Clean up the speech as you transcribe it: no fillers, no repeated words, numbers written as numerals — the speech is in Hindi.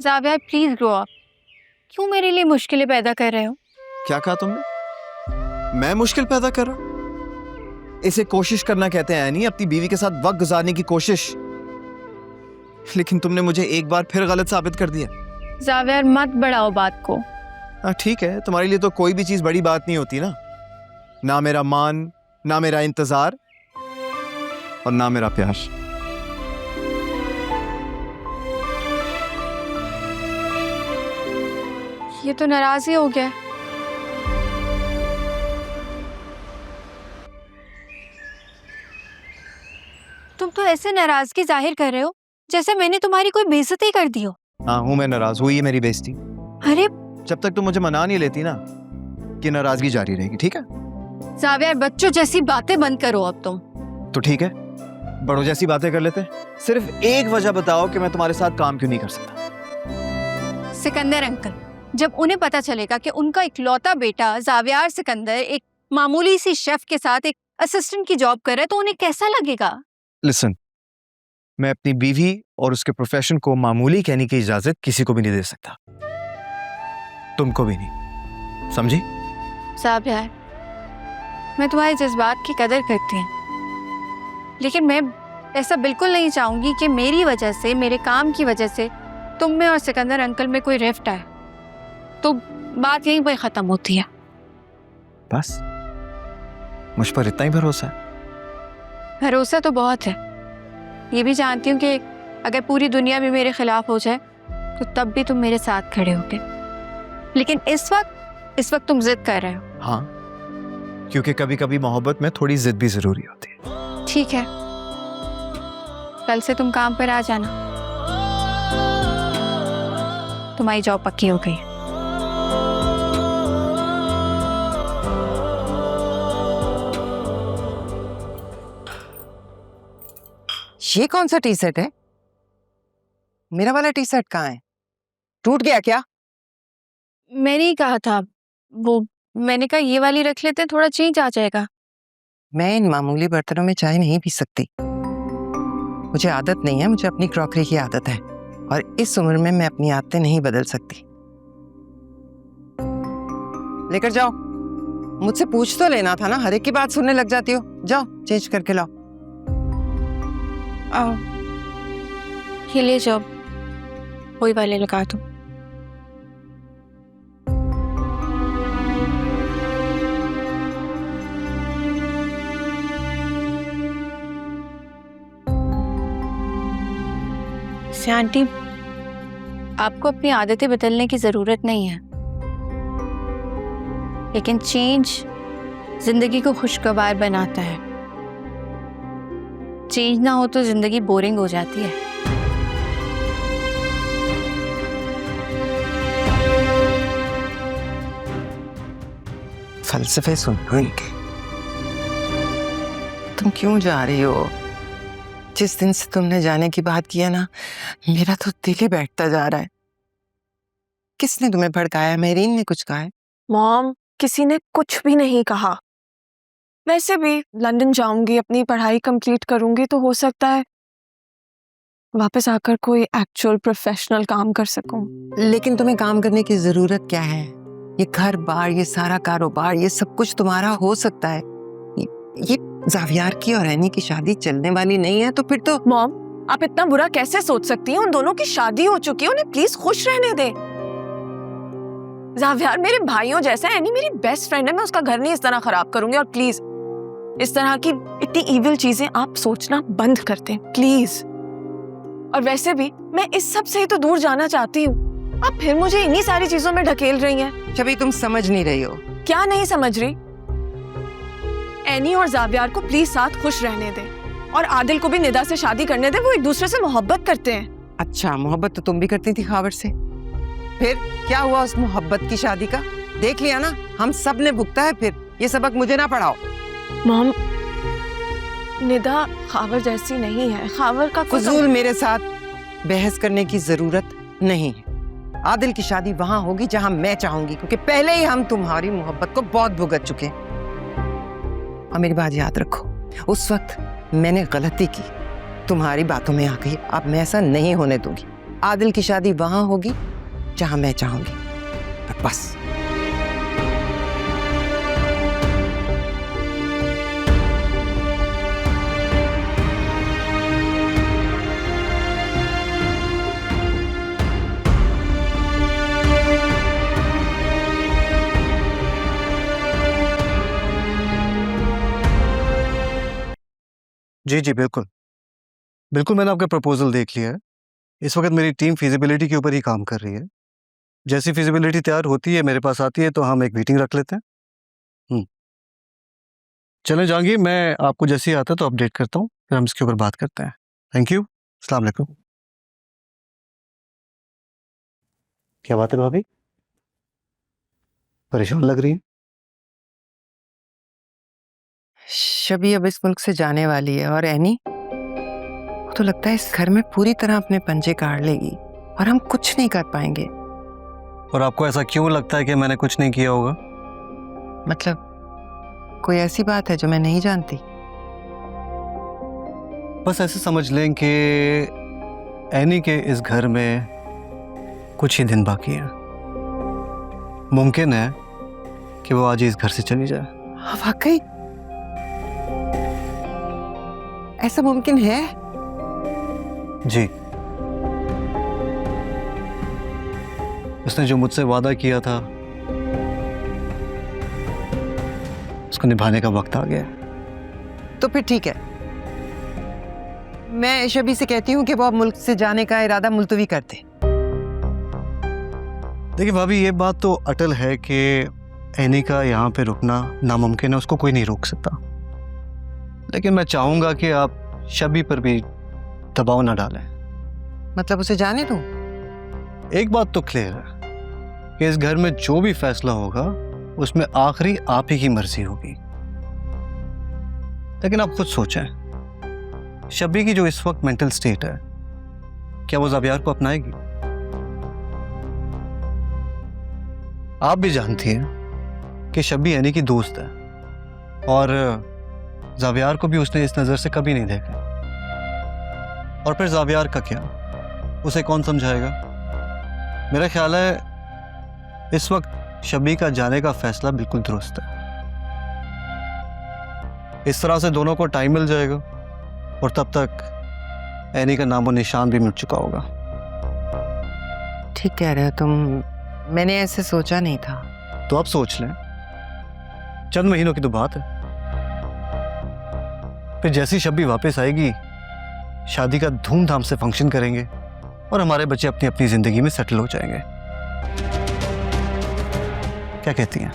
जाविया प्लीज ग्रो अप। क्यों मेरे लिए मुश्किलें पैदा कर रहे हो? क्या कहा तुमने? मैं मुश्किल पैदा कर रहा हूं? इसे कोशिश करना कहते हैं नहीं, अपनी बीवी के साथ वक्त गुजारने की कोशिश। लेकिन तुमने मुझे एक बार फिर गलत साबित कर दिया। जाविया मत बढ़ाओ बात को। हाँ ठीक है, तुम्हारे लिए तो कोई भी चीज बड़ी बात नहीं होती ना। ना मेरा मान, ना मेरा इंतजार और ना मेरा प्यार। ये तो नाराज ही हो गया। तुम तो ऐसे नाराजगी जाहिर कर रहे हो जैसे मैंने तुम्हारी कोई बेइज्जती कर दी हो। हाँ हूं मैं नाराज, हुई है मेरी बेइज्जती। अरे जब तक तुम मुझे मना नहीं लेती ना, कि नाराजगी जारी रहेगी। ठीक है? जाविया बच्चों जैसी बातें बंद करो अब तुम। तो ठीक है, बड़ों जैसी बातें कर लेते हैं। सिर्फ एक वजह बताओ कि मैं तुम्हारे साथ काम क्यों नहीं कर सकता। सिकंदर अंकल, जब उन्हें पता चलेगा कि उनका इकलौता बेटा जावियार सिकंदर एक मामूली सी शेफ के साथ एक असिस्टेंट की जॉब कर रहा है तो उन्हें कैसा लगेगा? लिसन, मैं अपनी बीवी और उसके प्रोफेशन को मामूली कहने की इजाजत किसी को भी नहीं दे सकता, तुमको भी नहीं, समझी? जावियार, मैं तुम्हारे जज्बात की कदर करती हूँ, लेकिन मैं ऐसा बिल्कुल नहीं चाहूंगी कि मेरी वजह से, मेरे काम की वजह से तुम में और सिकंदर अंकल में कोई रिफ्ट आए। तो बात यहीं पर खत्म होती है। बस मुझ पर इतना ही भरोसा है? भरोसा तो बहुत है। ये भी जानती हूँ कि अगर पूरी दुनिया भी मेरे खिलाफ हो जाए तो तब भी तुम मेरे साथ खड़े होगे। लेकिन इस वक्त तुम जिद कर रहे हो। हाँ, क्योंकि कभी कभी मोहब्बत में थोड़ी जिद भी जरूरी होती है। ठीक है, कल से तुम काम पर आ जाना। तुम्हारी जॉब पक्की हो गई है। ये कौन सा टी शर्ट है? मेरा वाला टी शर्ट कहाँ है? टूट गया क्या? मैंने ही कहा था, वो मैंने कहा ये वाली रख लेते हैं, थोड़ा चेंज आ जाएगा। मैं इन मामूली बर्तनों में चाय नहीं पी सकती। मुझे आदत नहीं है, मुझे अपनी क्रॉकरी की आदत है और इस उम्र में मैं अपनी आदतें नहीं बदल सकती। लेकर जाओ। मुझसे पूछ तो लेना था ना, हर एक की बात सुनने लग जाती हो। जाओ चेंज करके लाओ। आओ, ये ले जाओ, वही वाले लगा दो। आंटी, आपको अपनी आदतें बदलने की जरूरत नहीं है, लेकिन चेंज जिंदगी को खुशगवार बनाता है। चेंज ना हो तो जिंदगी बोरिंग हो जाती है। फलसफे सुन लो इनके। तुम क्यों जा रही हो? जिस दिन से तुमने जाने की बात की है ना, मेरा तो दिल ही बैठता जा रहा है। किसने तुम्हें भड़काया? मेरीन ने कुछ कहा है? मॉम, किसी ने कुछ भी नहीं कहा। वैसे भी लंदन जाऊंगी, अपनी पढ़ाई कंप्लीट करूंगी तो हो सकता है वापस आकर कोई एक्चुअल प्रोफेशनल काम कर सकूं। लेकिन तुम्हें काम करने की जरूरत क्या है? ये घर बार, ये सारा कारोबार, ये सब कुछ तुम्हारा हो सकता है। ये जावियार की और एनी की शादी चलने वाली नहीं है तो फिर तो। मॉम, आप इतना बुरा कैसे सोच सकती हैं? उन दोनों की शादी हो चुकी है, उन्हें प्लीज खुश रहने दे। जावियार मेरे भाइयों जैसा है, एनी मेरी बेस्ट फ्रेंड है, मैं उसका घर नहीं इस तरह खराब करूंगी। और प्लीज इस तरह की इतनी इविल चीजें आप सोचना बंद कर दें प्लीज। और वैसे भी मैं इस सब से ही तो दूर जाना चाहती हूँ, आप फिर मुझे इन्हीं सारी चीजों में ढकेल रही हैं। छवि, तुम समझ नहीं रही हो। क्या नहीं समझ रही? एनी और जावियार को प्लीज साथ खुश रहने दें और आदिल को भी निदा से शादी करने दें। वो एक दूसरे से मोहब्बत करते हैं। अच्छा, मोहब्बत तो तुम भी करती थी खावर से, फिर क्या हुआ उस मोहब्बत की शादी का? देख लिया ना, हम सब ने भुगता है। फिर ये सबक मुझे ना पढ़ाओ। मॉम, निदा खावर जैसी नहीं है। खावर का फजूल मेरे साथ बहस करने की जरूरत नहीं है। आदिल की शादी वहां होगी जहां मैं चाहूंगी, क्योंकि पहले ही हम तुम्हारी मोहब्बत को बहुत भुगत चुके हैं। और मेरी बात याद रखो, उस वक्त मैंने गलती की, तुम्हारी बातों में आ गई। अब मैं ऐसा नहीं होने दूंगी। आदिल की शादी वहां होगी जहां मैं चाहूंगी, बस। जी जी बिल्कुल बिल्कुल, मैंने आपका प्रपोजल देख लिया है। इस वक्त मेरी टीम फिजिबिलिटी के ऊपर ही काम कर रही है। जैसी फिजिबिलिटी तैयार होती है मेरे पास आती है तो हम एक मीटिंग रख लेते हैं। चलें जहांगीर, मैं आपको जैसे ही आता है तो अपडेट करता हूँ, फिर हम इसके ऊपर बात करते हैं। थैंक यू, अस्सलाम वालेकुम। क्या बात है भाभी, परेशान लग रही है? शबी अब इस मुल्क से जाने वाली है और एनी तो लगता है इस घर में पूरी तरह अपने पंजे गाड़ लेगी और हम कुछ नहीं कर पाएंगे। और आपको ऐसा क्यों लगता है कि मैंने कुछ नहीं किया होगा? मतलब कोई ऐसी बात है जो मैं नहीं जानती? बस ऐसे समझ लें कि एनी के इस घर में कुछ ही दिन बाकी हैं। मुमकिन है कि वो आज ही इस घर से चली जाए। हाँ, वाकई ऐसा मुमकिन है? जी, उसने जो मुझसे वादा किया था उसको निभाने का वक्त आ गया। तो फिर ठीक है, मैं शबी से कहती हूँ कि वो अब मुल्क से जाने का इरादा मुलतवी कर दे। देखिए भाभी, ये बात तो अटल है कि एनी का यहाँ पे रुकना नामुमकिन है, उसको कोई नहीं रोक सकता। लेकिन मैं चाहूंगा कि आप शबी पर भी दबाव ना डालें। मतलब उसे जाने दूं? एक बात तो क्लियर है कि इस घर में जो भी फैसला होगा उसमें आखिरी आप ही की मर्जी होगी। लेकिन आप खुद सोचें, शबी की जो इस वक्त मेंटल स्टेट है, क्या वो ज़ावियार को अपनाएगी? आप भी जानती हैं कि शबी एनी की दोस्त है और ज़ावियार को भी उसने इस नज़र से कभी नहीं देखा। और फिर ज़ावियार का क्या, उसे कौन समझाएगा? मेरा ख्याल है इस वक्त शबी का जाने का फैसला बिल्कुल दुरुस्त है। इस तरह से दोनों को टाइम मिल जाएगा और तब तक एनी का नामो निशान भी मिट चुका होगा। ठीक कह रहे हो तुम, मैंने ऐसे सोचा नहीं था। तो आप सोच लें, चंद महीनों की तो बात है। फिर जैसी शबी वापस आएगी, शादी का धूमधाम से फंक्शन करेंगे और हमारे बच्चे अपनी अपनी जिंदगी में सेटल हो जाएंगे। क्या कहती हैं?